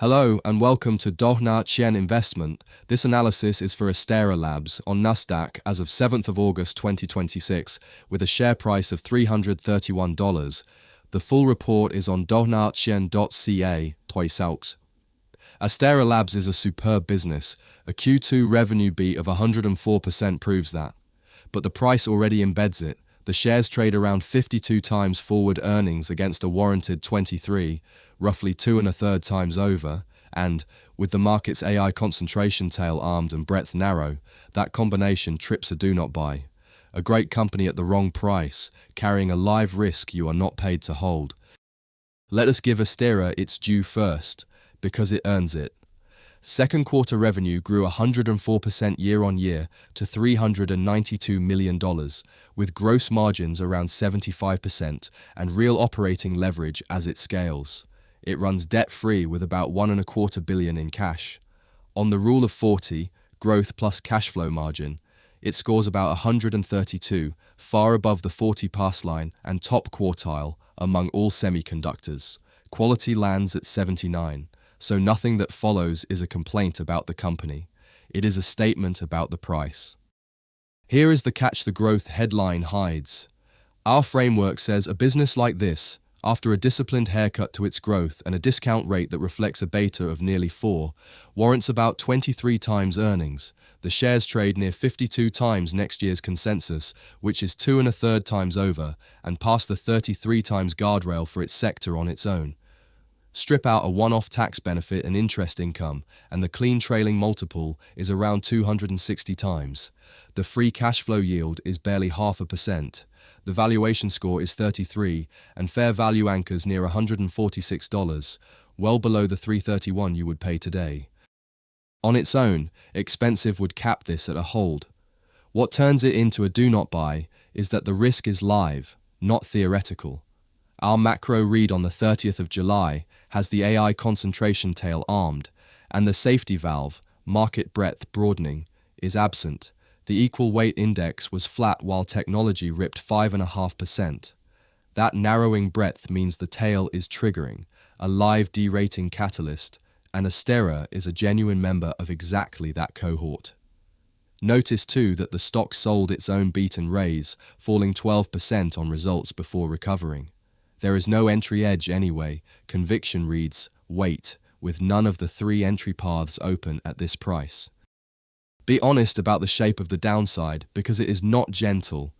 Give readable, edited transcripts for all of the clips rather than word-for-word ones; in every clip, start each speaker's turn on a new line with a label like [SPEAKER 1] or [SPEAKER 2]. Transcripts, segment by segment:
[SPEAKER 1] Hello and welcome to Chien Investment. This analysis is for Astera Labs on Nasdaq as of 7th of August 2026 with a share price of $331. The full report is on dohnachien.ca. Astera Labs is a superb business. A Q2 revenue beat of 104% proves that. But the price already embeds it. The shares trade around 52 times forward earnings against a warranted 23, roughly 2.33 times over, and, with the market's AI concentration tail armed and breadth narrow, that combination trips a do not buy. A great company at the wrong price, carrying a live risk you are not paid to hold. Let us give Astera its due first, because it earns it. Second quarter revenue grew 104% year-on-year to $392 million, with gross margins around 75% and real operating leverage as it scales. It runs debt-free with about $1.25 billion in cash. On the Rule of 40, growth plus cash flow margin, it scores about 132, far above the 40 pass line and top quartile among all semiconductors. Quality lands at 79. So nothing that follows is a complaint about the company. It is a statement about the price. Here is the catch the growth headline hides. Our framework says a business like this, after a disciplined haircut to its growth and a discount rate that reflects a beta of nearly 4, warrants about 23 times earnings. The shares trade near 52 times next year's consensus, which is 2.33 times over, and past the 33 times guardrail for its sector on its own. Strip out a one-off tax benefit and interest income, and the clean trailing multiple is around 260 times. The free cash flow yield is barely 0.5%. The valuation score is 33, and fair value anchors near $146, well below the $331 you would pay today. On its own, expensive would cap this at a hold. What turns it into a do not buy is that the risk is live, not theoretical. Our macro read on the 30th of July has the AI concentration tail armed, and the safety valve, market breadth broadening, is absent. The equal weight index was flat while technology ripped 5.5%. That narrowing breadth means the tail is triggering, a live derating catalyst, and Astera is a genuine member of exactly that cohort. Notice too that the stock sold its own beat and raise, falling 12% on results before recovering. There is no entry edge anyway. Conviction reads, wait, with none of the 3 entry paths open at this price. Be honest about the shape of the downside because it is not gentle.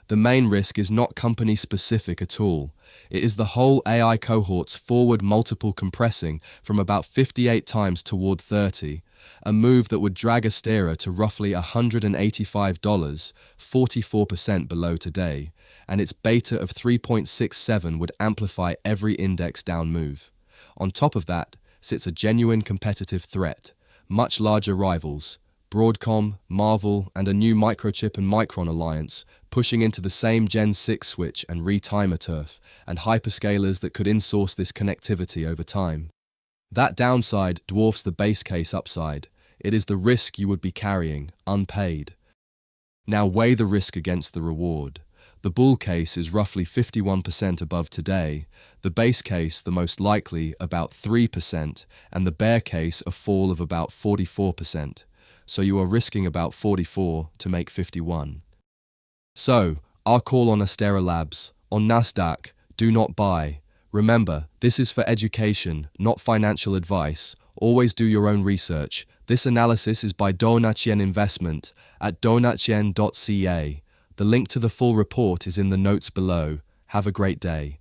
[SPEAKER 1] The main risk is not company specific at all. It is the whole AI cohort's forward multiple compressing from about 58 times toward 30, a move that would drag Astera to roughly $185, 44% below today, and its beta of 3.67 would amplify every index down move. On top of that sits a genuine competitive threat, much larger rivals, Broadcom, Marvell, and a new Microchip and Micron alliance pushing into the same Gen 6 switch and retimer turf, and hyperscalers that could insource this connectivity over time. That downside dwarfs the base case upside. It is the risk you would be carrying, unpaid. Now weigh the risk against the reward. The bull case is roughly 51% above today, the base case the most likely about 3%, and the bear case a fall of about 44%. So you are risking about 44 to make 51. So, our call on Astera Labs, on Nasdaq, do not buy. Remember, this is for education, not financial advice. Always do your own research. This analysis is by Chien Investment at dohnachien.ca. The link to the full report is in the notes below. Have a great day.